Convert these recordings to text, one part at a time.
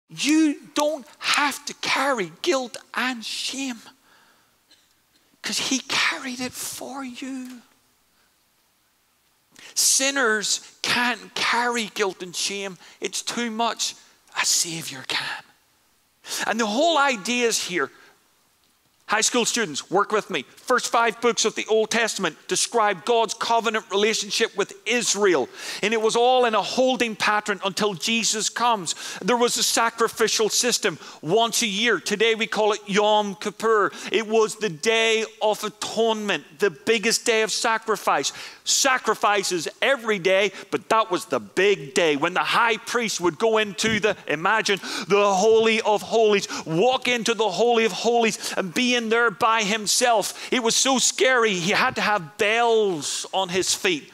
You don't have to carry guilt and shame because he carried it for you. Sinners can't carry guilt and shame. It's too much. A Savior can. And the whole idea is here. High school students, work with me. First 5 books of the Old Testament describe God's covenant relationship with Israel. And it was all in a holding pattern until Jesus comes. There was a sacrificial system once a year. Today we call it Yom Kippur. It was the Day of Atonement, the biggest day of sacrifice. Sacrifices every day, but that was the big day when the high priest would go into the Holy of Holies, walk into the Holy of Holies and be in there by himself. It was so scary, he had to have bells on his feet.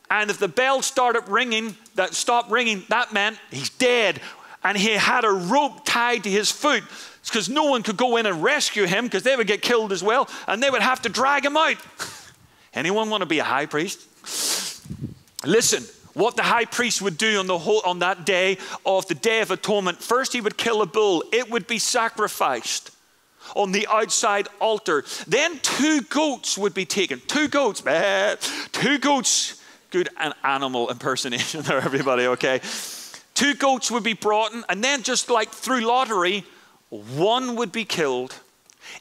And if the bell stopped ringing, that meant he's dead. And he had a rope tied to his foot because no one could go in and rescue him because they would get killed as well. And they would have to drag him out. Anyone want to be a high priest? Listen, what the high priest would do on that day of the Day of Atonement. First, he would kill a bull. It would be sacrificed on the outside altar. Then 2 goats would be taken. 2 goats. 2 goats. Good animal impersonation there, everybody, okay? 2 goats would be brought in, and then just like through lottery, 1 would be killed.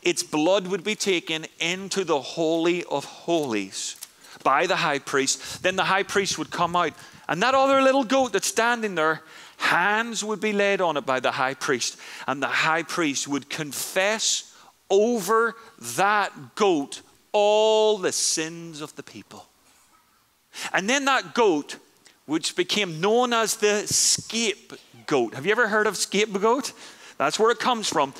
Its blood would be taken into the Holy of Holies by the high priest. Then the high priest would come out, and that other little goat that's standing there, hands would be laid on it by the high priest, and the high priest would confess over that goat all the sins of the people. And then that goat, which became known as the scapegoat. Have you ever heard of scapegoat? That's where it comes from.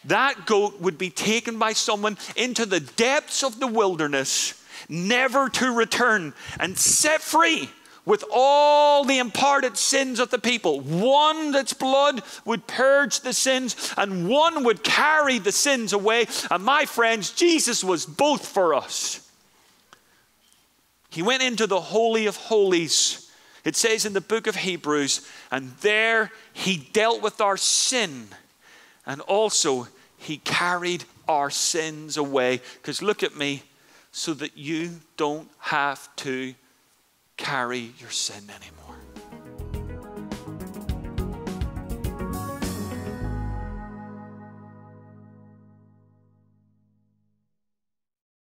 That goat would be taken by someone into the depths of the wilderness, never to return, and set free with all the imparted sins of the people. One that's blood would purge the sins, and one would carry the sins away. And my friends, Jesus was both for us. He went into the Holy of Holies. It says in the book of Hebrews, and there he dealt with our sin. And also, he carried our sins away. Because look at me, so that you don't have to carry your sin anymore.